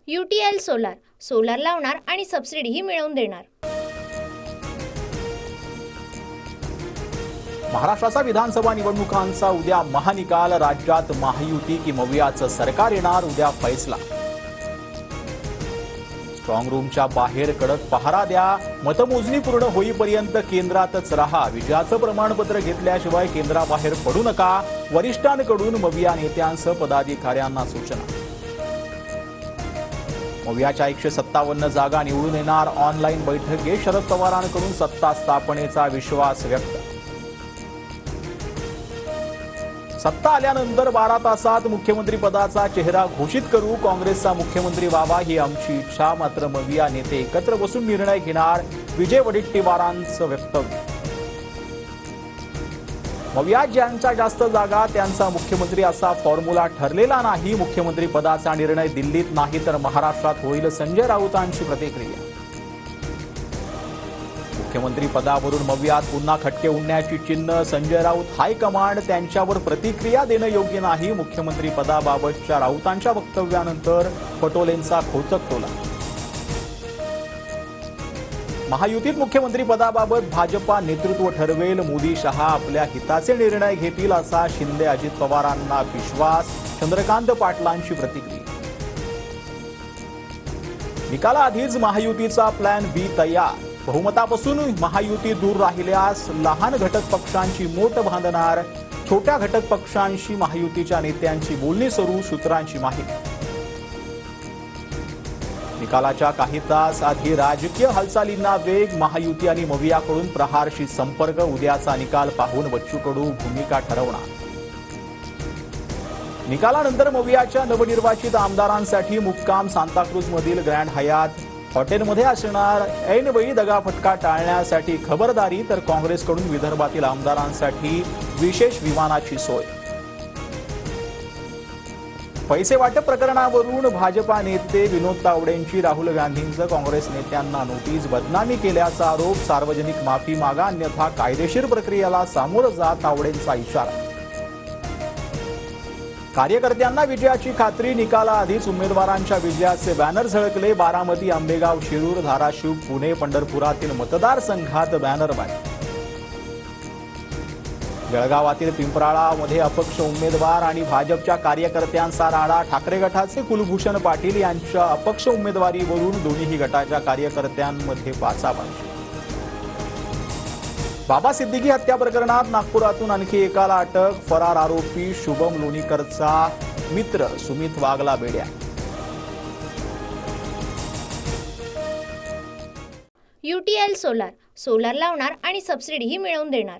UTL solar solar लावणार आणि सबसिडीही मिळवून देणार। महाराष्ट्राचा विधानसभा निवडणुकांचा उद्या महानिकाल। राज्यात महायुती की मवियाचं सरकार येणार, उद्या फैसला। स्ट्रॉंग रूमच्या बाहेर कडक पहारा द्या, मतमोजणी पूर्ण होईपर्यंत केंद्रातच राहा। विजयाचं प्रमाणपत्र घेतल्याशिवाय केंद्राबाहेर पडू नका, वरिष्ठांकडून मविया नेत्यांसह पदाधिकाऱ्यांना सूचना। मवियाच्या 157 जागा निवडून येणार, ऑनलाईन बैठकीत शरद पवारांकडून सत्ता स्थापनेचा विश्वास व्यक्त। सत्ता आल्यानंतर 12 तासात मुख्यमंत्री पदाचा चेहरा घोषित करू, काँग्रेसचा मुख्यमंत्री व्हावा ही आमची इच्छा। मात्र मविया नेते एकत्र बसून निर्णय घेणार, विजय वडेट्टीवारांचं वक्तव्य। मवियात ज्यांच्या जास्त जागा त्यांचा मुख्यमंत्री असा फॉर्म्युला ठरलेला नाही। मुख्यमंत्री पदाचा निर्णय दिल्लीत नाही तर महाराष्ट्रात होईल, संजय राऊतांची प्रतिक्रिया। मुख्यमंत्री पदावरून मवियात पुन्हा खटके उडण्याची चिन्ह, संजय राऊत हायकमांड त्यांच्यावर प्रतिक्रिया देणं योग्य नाही। मुख्यमंत्री पदाबाबतच्या राऊतांच्या वक्तव्यानंतर पटोलेंचा खोचक टोला। महायुतीत मुख्यमंत्री पदाबाबत भाजपा नेतृत्व ठरवेल, मोदी शहा आपल्या हिताचे निर्णय घेतील असा शिंदे अजित पवारांना विश्वास। चंद्रकांत पाटलांची प्रतिक्रिया। निकालाआधीच महायुतीचा प्लॅन बी तयार, बहुमतापासून महायुती दूर राहिल्यास लहान घटक पक्षांची मोट बांधणार। छोट्या घटक पक्षांशी महायुतीच्या नेत्यांची बोलणी सुरू, सूत्रांची माहिती। निकालाच्या काही तास आधी राजकीय हालचालींना वेग, महायुती आणि मवियाकडून प्रहारशी संपर्क। उद्याचा निकाल पाहून बच्चू कडू भूमिका ठरवणार। निकालानंतर मवियाच्या नवनिर्वाचित आमदारांसाठी मुक्काम सांताक्रूजमधील ग्रँड हयात हॉटेलमध्ये असणार। ऐनवेळी दगाफटका टाळण्यासाठी खबरदारी, तर काँग्रेसकडून विदर्भातील आमदारांसाठी विशेष विमानाची सोय। पैसे वाटप प्रकरणावरून भाजपा नेते विनोद तावडेंची राहुल गांधींचं काँग्रेस नेत्यांना नोटीस, बदनामी केल्याचा आरोप। सार्वजनिक माफी मागा अन्यथा कायदेशीर प्रक्रियेला सामोरं जा, तावडेंचा इशारा। कार्यकर्त्यांना विजयाची खात्री, निकालाआधीच उमेदवारांच्या विजयाचे बॅनर झळकले। बारामती, आंबेगाव, शिरूर, धाराशिव, पुणे, पंढरपुरातील मतदारसंघात बॅनरबाजी। जळगावातील पिंपराळामध्ये अपक्ष उमेदवार आणि भाजपच्या कार्यकर्त्यांचा राडा। ठाकरे गटाचे कुलभूषण पाटील यांच्या अपक्ष उमेदवारीवरून दोन्ही गटाच्या कार्यकर्त्यांमध्ये बाचाबाची। बाबा सिद्दीकी हत्या प्रकरणात नागपुरातून आणखी एकाला अटक, फरार आरोपी शुभम लोणीकरचा मित्र सुमित वाघला बेड्या। UTL सोलार सोलार लावणार आणि सबसिडीही मिळवून देणार।